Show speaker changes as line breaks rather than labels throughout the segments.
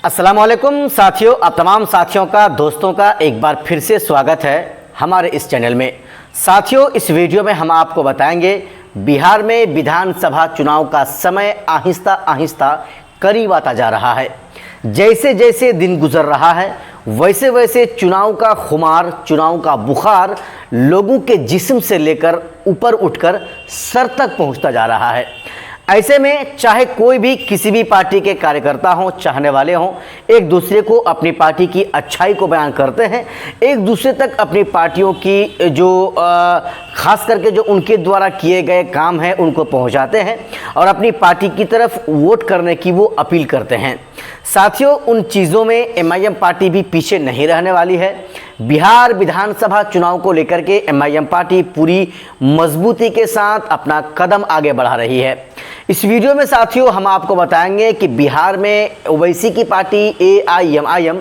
अस्सलाम वालेकुम साथियों, आप तमाम साथियों का दोस्तों का एक बार फिर से स्वागत है हमारे इस चैनल में। साथियों, इस वीडियो में हम आपको बताएंगे बिहार में विधानसभा चुनाव का समय आहिस्ता आहिस्ता करीब आता जा रहा है। जैसे जैसे दिन गुजर रहा है वैसे वैसे चुनाव का खुमार, चुनाव का बुखार लोगों के जिस्म से लेकर ऊपर उठकर सर तक पहुंचता जा रहा है। ऐसे में चाहे कोई भी किसी भी पार्टी के कार्यकर्ता हों, चाहने वाले हों, एक दूसरे को अपनी पार्टी की अच्छाई को बयान करते हैं, एक दूसरे तक अपनी पार्टियों की जो खास करके जो उनके द्वारा किए गए काम हैं उनको पहुंचाते हैं और अपनी पार्टी की तरफ वोट करने की वो अपील करते हैं। साथियों, उन चीज़ों में एमआईएम पार्टी भी पीछे नहीं रहने वाली है। बिहार विधानसभा चुनाव को लेकर के एमआईएम पार्टी पूरी मजबूती के साथ अपना कदम आगे बढ़ा रही है। इस वीडियो में साथियों हम आपको बताएंगे कि बिहार में ओवैसी की पार्टी एआईएमआईएम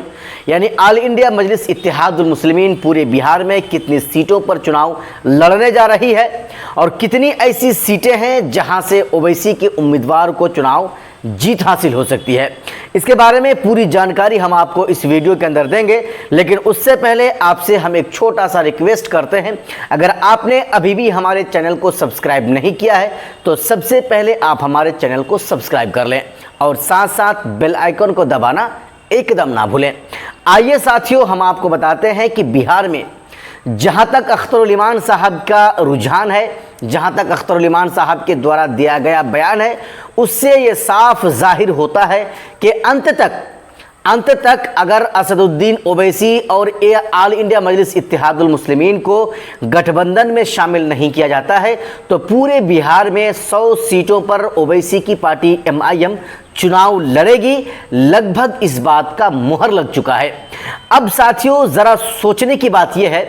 यानी ऑल इंडिया मजलिस इत्तेहादुल मुस्लिमीन पूरे बिहार में कितनी सीटों पर चुनाव लड़ने जा रही है और कितनी ऐसी सीटें हैं जहां से ओवैसी के उम्मीदवार को चुनाव जीत हासिल हो सकती है। इसके बारे में पूरी जानकारी हम आपको इस वीडियो के अंदर देंगे, लेकिन उससे पहले आपसे हम एक छोटा सा रिक्वेस्ट करते हैं। अगर आपने अभी भी हमारे चैनल को सब्सक्राइब नहीं किया है तो सबसे पहले आप हमारे चैनल को सब्सक्राइब कर लें और साथ साथ बेल आइकन को दबाना एकदम ना भूलें। आइए साथियों, हम आपको बताते हैं कि बिहार में जहां तक अख्तरुल इमान साहब का रुझान है, जहां तक अख्तरुल इमान साहब के द्वारा दिया गया बयान है, उससे ये साफ जाहिर होता है कि अंत तक अगर असदुद्दीन ओवैसी और ऑल इंडिया मजलिस इत्तेहादुल मुस्लिमीन को गठबंधन में शामिल नहीं किया जाता है तो पूरे बिहार में 100 सीटों पर ओवैसी की पार्टी एमआईएम चुनाव लड़ेगी। लगभग इस बात का मुहर लग चुका है। अब साथियों, ज़रा सोचने की बात यह है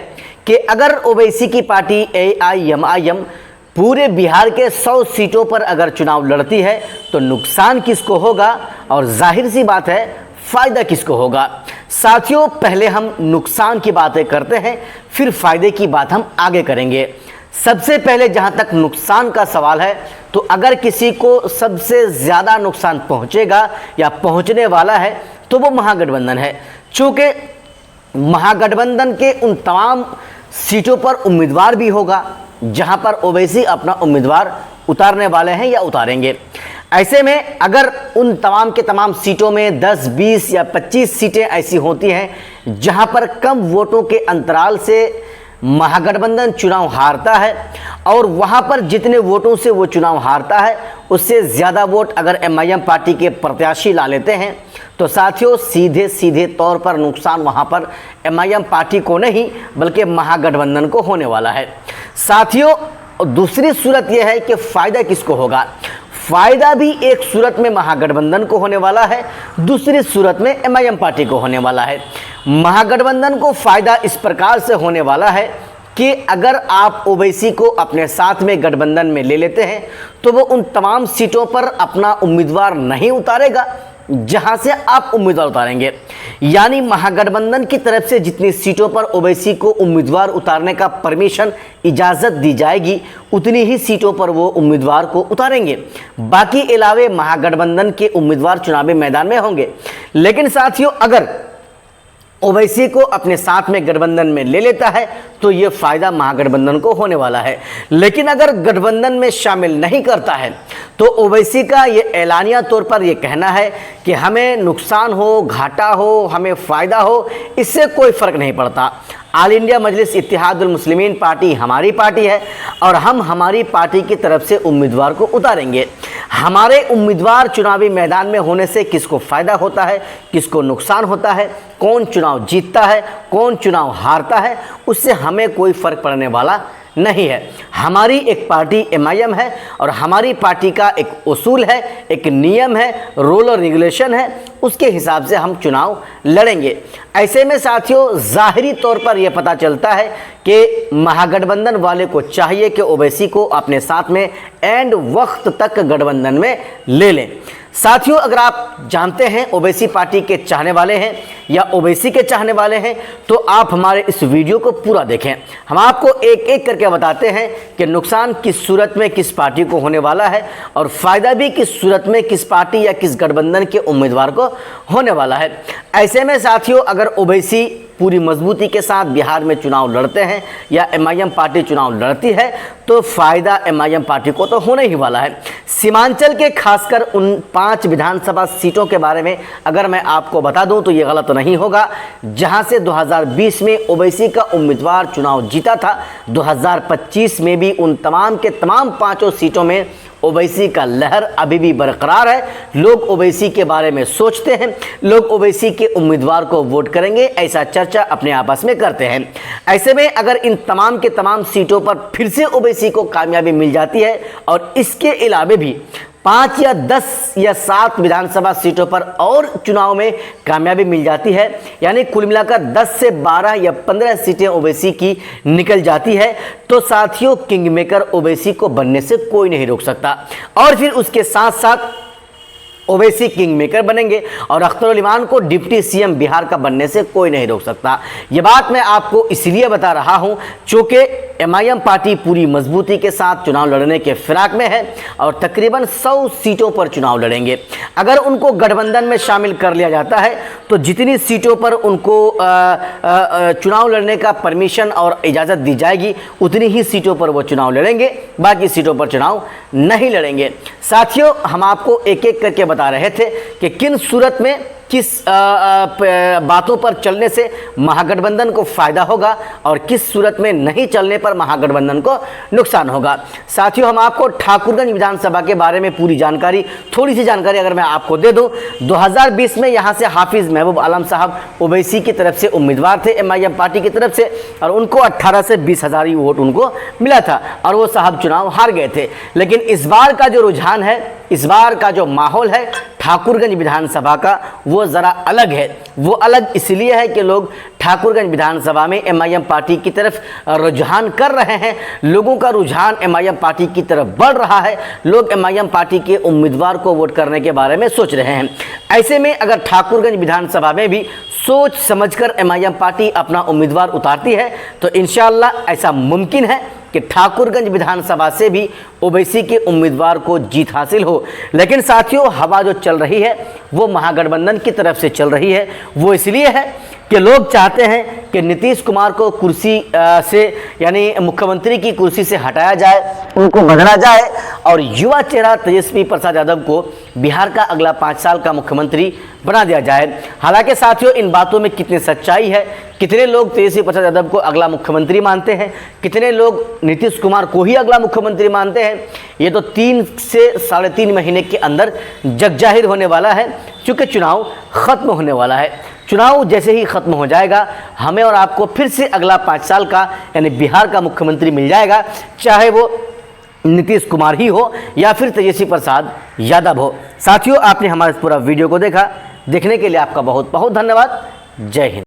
कि अगर ओवैसी की पार्टी एआईएमआईएम पूरे बिहार के 100 सीटों पर अगर चुनाव लड़ती है तो नुकसान किसको होगा और जाहिर सी बात है फ़ायदा किसको होगा। साथियों, पहले हम नुकसान की बातें करते हैं, फिर फ़ायदे की बात हम आगे करेंगे। सबसे पहले जहां तक नुकसान का सवाल है तो अगर किसी को सबसे ज़्यादा नुकसान पहुंचेगा या पहुंचने वाला है तो वो महागठबंधन है। चूँकि महागठबंधन के उन तमाम सीटों पर उम्मीदवार भी होगा जहां पर ओवैसी अपना उम्मीदवार उतारने वाले हैं या उतारेंगे। ऐसे में अगर उन तमाम के तमाम सीटों में 10, 20 या 25 सीटें ऐसी होती हैं जहां पर कम वोटों के अंतराल से महागठबंधन चुनाव हारता है और वहां पर जितने वोटों से वो चुनाव हारता है उससे ज़्यादा वोट अगर एमआईएम पार्टी के प्रत्याशी ला लेते हैं तो साथियों सीधे सीधे तौर पर नुकसान वहां पर एमआईएम पार्टी को नहीं बल्कि महागठबंधन को होने वाला है। साथियों, दूसरी सूरत यह है कि फ़ायदा किसको होगा। फ़ायदा भी एक सूरत में महागठबंधन को होने वाला है, दूसरी सूरत में एमआईएम पार्टी को होने वाला है। महागठबंधन को फ़ायदा इस प्रकार से होने वाला है कि अगर आप ओवैसी को अपने साथ में गठबंधन में ले लेते हैं तो वो उन तमाम सीटों पर अपना उम्मीदवार नहीं उतारेगा जहां से आप उम्मीदवार उतारेंगे। यानी महागठबंधन की तरफ से जितनी सीटों पर ओवैसी को उम्मीदवार उतारने का परमिशन, इजाज़त दी जाएगी उतनी ही सीटों पर वो उम्मीदवार को उतारेंगे। बाकी अलावे महागठबंधन के उम्मीदवार चुनावी मैदान में होंगे। लेकिन साथियों, अगर ओवैसी को अपने साथ में गठबंधन में ले लेता है तो ये फ़ायदा महागठबंधन को होने वाला है। लेकिन अगर गठबंधन में शामिल नहीं करता है तो ओवैसी का ये ऐलानिया तौर पर ये कहना है कि हमें नुकसान हो, घाटा हो, हमें फ़ायदा हो, इससे कोई फ़र्क नहीं पड़ता। ऑल इंडिया मजलिस इत्तेहादुल मुस्लिमीन पार्टी हमारी पार्टी है और हम हमारी पार्टी की तरफ से उम्मीदवार को उतारेंगे। हमारे उम्मीदवार चुनावी मैदान में होने से किसको फ़ायदा होता है, किसको नुकसान होता है, कौन चुनाव जीतता है, कौन चुनाव हारता है, उससे हमें कोई फ़र्क पड़ने वाला नहीं है। हमारी एक पार्टी एमआईएम है और हमारी पार्टी का एक उसूल है, एक नियम है, रूल और रेगुलेशन है, उसके हिसाब से हम चुनाव लड़ेंगे। ऐसे में साथियों, ज़ाहिरी तौर पर यह पता चलता है कि महागठबंधन वाले को चाहिए कि ओवैसी को अपने साथ में एंड वक्त तक गठबंधन में ले लें। साथियों, अगर आप जानते हैं ओवैसी पार्टी के चाहने वाले हैं या ओवैसी के चाहने वाले हैं तो आप हमारे इस वीडियो को पूरा देखें। हम आपको एक एक करके बताते हैं कि नुकसान किस सूरत में किस पार्टी को होने वाला है और फायदा भी किस सूरत में किस पार्टी या किस गठबंधन के उम्मीदवार को होने वाला है। ऐसे में साथियों, अगर ओवैसी पूरी मजबूती के साथ बिहार में चुनाव लड़ते हैं या एमआईएम पार्टी चुनाव लड़ती है तो फायदा एमआईएम पार्टी को तो होने ही वाला है। सीमांचल के खासकर उन 5 विधानसभा सीटों के बारे में अगर मैं आपको बता दूं तो ये गलत नहीं होगा, जहां से 2020 में ओवैसी का उम्मीदवार चुनाव जीता था। 2025 में भी उन तमाम के तमाम 5 सीटों में ओवैसी का लहर अभी भी बरकरार है। लोग ओवैसी के बारे में सोचते हैं, लोग ओवैसी के उम्मीदवार को वोट करेंगे, ऐसा चर्चा अपने आपस में करते हैं। ऐसे में अगर इन तमाम के तमाम सीटों पर फिर से ओवैसी को कामयाबी मिल जाती है और इसके अलावा भी 5 या 10 या 7 विधानसभा सीटों पर और चुनाव में कामयाबी मिल जाती है, यानी कुल मिलाकर 10 से 12 या 15 सीटें ओवैसी की निकल जाती है, तो साथियों किंग मेकर ओवैसी को बनने से कोई नहीं रोक सकता। और फिर उसके साथ साथ ओवैसी किंग मेकर बनेंगे और अख्तर इमान को डिप्टी सीएम बिहार का बनने से कोई नहीं रोक सकता। ये बात मैं आपको इसलिए बता रहा हूं क्योंकि एमआईएम पार्टी पूरी मजबूती के साथ चुनाव लड़ने के फिराक में है और तकरीबन 100 सीटों पर चुनाव लड़ेंगे। अगर उनको गठबंधन में शामिल कर लिया जाता है तो जितनी सीटों पर उनको चुनाव लड़ने का परमिशन और इजाज़त दी जाएगी उतनी ही सीटों पर वो चुनाव लड़ेंगे, बाकी सीटों पर चुनाव नहीं लड़ेंगे। साथियों, हम आपको एक एक करके बता रहे थे कि किन सूरत में किस बातों पर चलने से महागठबंधन को फायदा होगा और किस सूरत में नहीं चलने पर महागठबंधन को नुकसान होगा। साथियों, हम आपको ठाकुरगंज विधानसभा के बारे में पूरी जानकारी, थोड़ी सी जानकारी अगर मैं आपको दे दूं, 2020 में यहां से हाफिज महबूब आलम साहब ओवैसी की तरफ से उम्मीदवार थे एमआईएम पार्टी की तरफ से और उनको 18 से 20 हज़ार ही वोट उनको मिला था और वो साहब चुनाव हार गए थे। लेकिन इस बार का जो रुझान है, इस बार का जो माहौल है ठाकुरगंज विधानसभा का, वो ज़रा अलग है। वो अलग इसलिए है कि लोग ठाकुरगंज विधानसभा में एमआईएम पार्टी की तरफ रुझान कर रहे हैं, लोगों का रुझान एमआईएम पार्टी की तरफ बढ़ रहा है, लोग एमआईएम पार्टी के उम्मीदवार को वोट करने के बारे में सोच रहे हैं। ऐसे में अगर ठाकुरगंज विधानसभा में भी सोच समझकर एमआईएम पार्टी अपना उम्मीदवार उतारती है तो इंशाअल्लाह ऐसा मुमकिन है कि ठाकुरगंज विधानसभा से भी ओवैसी के उम्मीदवार को जीत हासिल हो। लेकिन साथियों, हवा जो चल रही है वो महागठबंधन की तरफ से चल रही है। वो इसलिए है कि लोग चाहते हैं कि नीतीश कुमार को कुर्सी से यानी मुख्यमंत्री की कुर्सी से हटाया जाए, उनको बदला जाए और युवा चेहरा तेजस्वी प्रसाद यादव को बिहार का अगला 5 साल का मुख्यमंत्री बना दिया जाए। हालांकि साथियों, इन बातों में कितनी सच्चाई है, कितने लोग तेजस्वी प्रसाद यादव को अगला मुख्यमंत्री मानते हैं, कितने लोग नीतीश कुमार को ही अगला मुख्यमंत्री मानते हैं, ये तो 3 से 3.5 महीने के अंदर जग जाहिर होने वाला है, क्योंकि चुनाव खत्म होने वाला है। चुनाव जैसे ही खत्म हो जाएगा हमें और आपको फिर से अगला 5 साल का यानी बिहार का मुख्यमंत्री मिल जाएगा, चाहे वो नीतीश कुमार ही हो या फिर तेजस्वी प्रसाद यादव हो। साथियों, आपने हमारे पूरा वीडियो को देखा, देखने के लिए आपका बहुत बहुत धन्यवाद। जय हिंद।